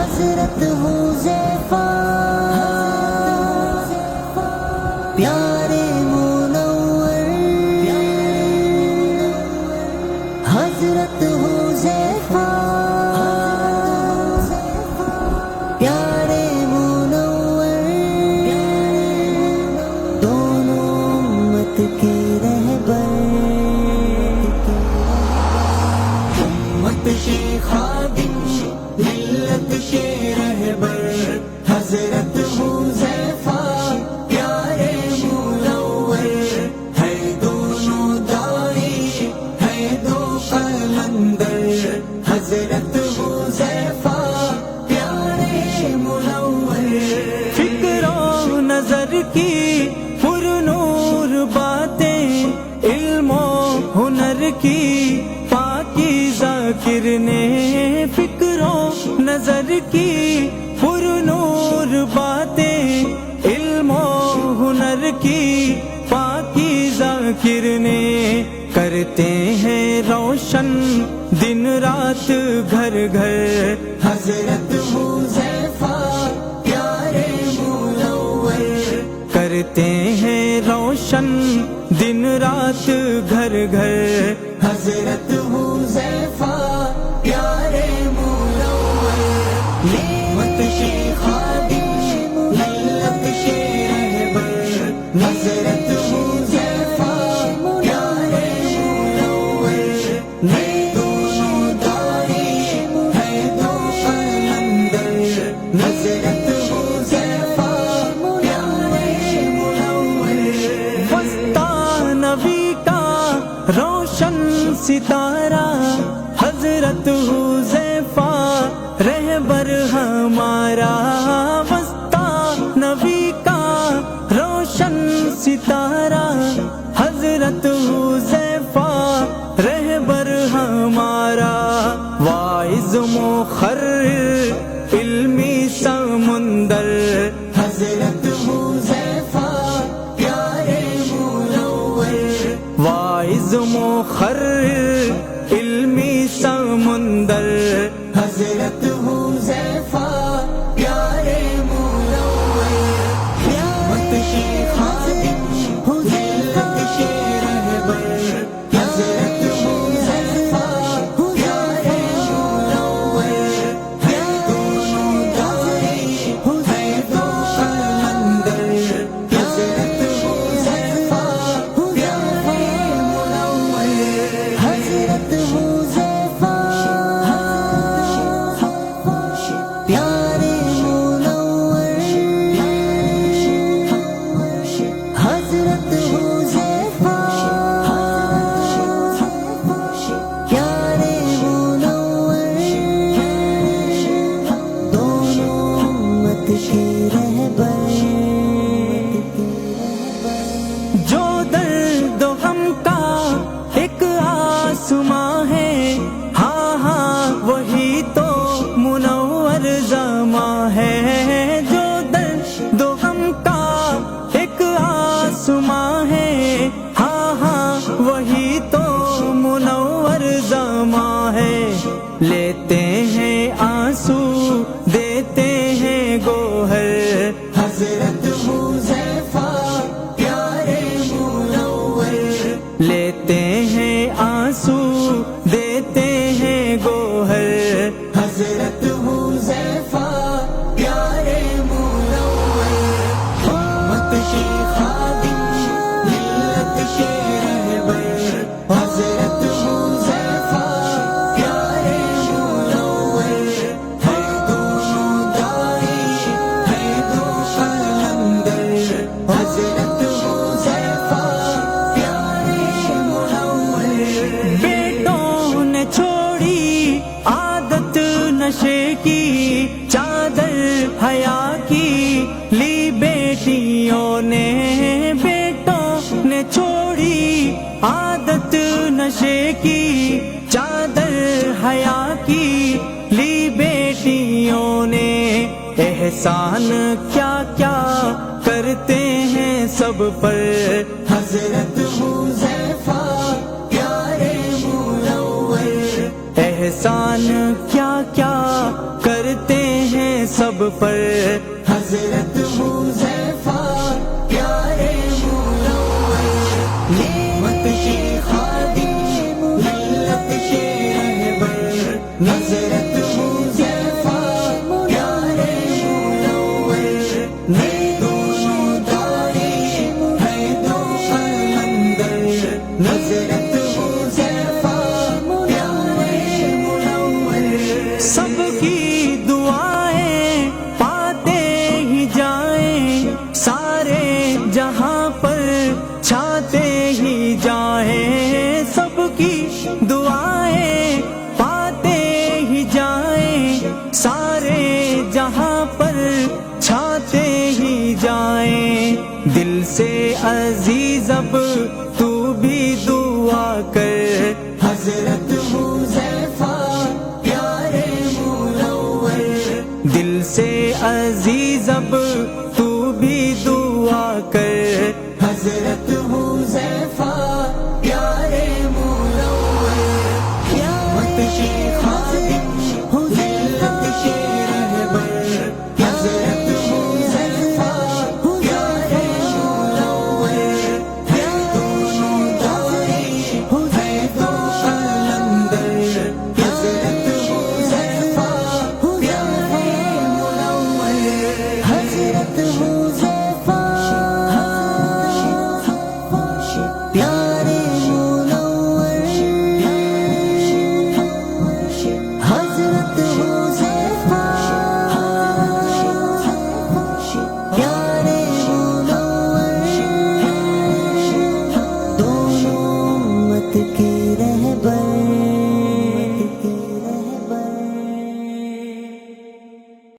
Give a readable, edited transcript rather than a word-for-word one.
حضرت حذیفہ پیارے منور، حضرت حذیفہ پیارے منور، دونوں امت کے رہبر، امت کے خادم ملت کے رہبر، حضرت حذیفہ پیارے منور، ہے دونوں داعی ہے دو قلندر، حضرت حذیفہ پیارے منور، فکر و نظر کی پر نور باتیں، علم و ہنر کی پاکیزہ کرنیں، فکر و نظر کی پر نور باتیں، علم و ہنر کی پاکیزہ کرنیں، کرتے ہیں روشن دن رات گھر گھر، حضرت حذیفہ پیارے منور، کرتے ہیں روشن دن رات گھر گھر، حضرت حذیفہ پیارے منور، امت کے خادم ملت کے رہبر، حضرت حذیفہ پیارے منور، ہے دونوں داعی ہے دو قلندر، حضرت حذیفہ پیارے منور، وسطی نبی کا روشن ستارہ، حضرت حذیفہ رہبر ہمارا، وسطی نبی کا روشن ستارہ، حضرت حذیفہ رہبر ہمارا، واعظ مقرر علمی سمندر، حضرت حذیفہ پیارے منور، واعظ مقرر علمی سمندر، حضرت حذیفہ پیارے منور، امت کے خادم ملت کے رہبر، حضرت حذیفہ پیارے منور، ہے دونوں داعی ہے دو قلندر، حضرت حذیفہ پیارے منور، حضرت حذیفہ پیارے منور، حضرت حذیفہ پیارے منور، دونوں امت کے رہبر، جو درد و غم کا ایک آسماں ہے، ہاں ہاں وہی تو منور زماں ہے، جو درد و غم کا ایک آسماں ہے، ہاں ہاں وہی تو منور زماں ہے، لیتے ہیں آنسو دیتے ہیں گوہر، حضرت حذیفہ پیارے منور، لیتے ہیں آنسو دیتے ہیں گوہر، حضرت حذیفہ پیارے منور، امت کے خادم ملت کے رہبر، حضرت حذیفہ پیارے منور، ہے دونوں داعی ہے دو قلندر، حضرت حذیفہ پیارے منور، بیٹوں نے چھوڑی عادت نشے کی، چادر حیا کی لی بیٹیوں نے، بیٹوں نے چھوڑی عادت نشے کی، چادر حیا کی لی بیٹیوں نے، احسان کیا کیا کرتے ہیں سب پر، حضرت حذیفہ پیارے منور، احسان کیا کیا کرتے ہیں سب پر حضرت حذیفہ پیارے منور نعمت کے خادم ملت کے رہبر حضرت حذیفہ پیارے منور دونوں دائیں ہیں دو قلندر حضرت حذیفہ پیارے منور سب کی دعائیں پاتے ہی جائیں سارے جہاں پر چھاتے ہی جائیں سب کی دعائیں پاتے ہی جائیں سارے جہاں پر چھاتے ہی جائیں دل سے عزیز اب تو بھی دعا کر حضرت حذیفہ پیارے منور دل سے عزیز اب تو بھی دعا کر حضرت حذیفہ پیارے منور نعمت کے خادم ملت کے رہبر حضرت حذیفہ پیارے منور دونوں دائیں ہیں دو قلندر حضرت حذیفہ پیارے منور حضرت حذیفہ پیارے منور حضرت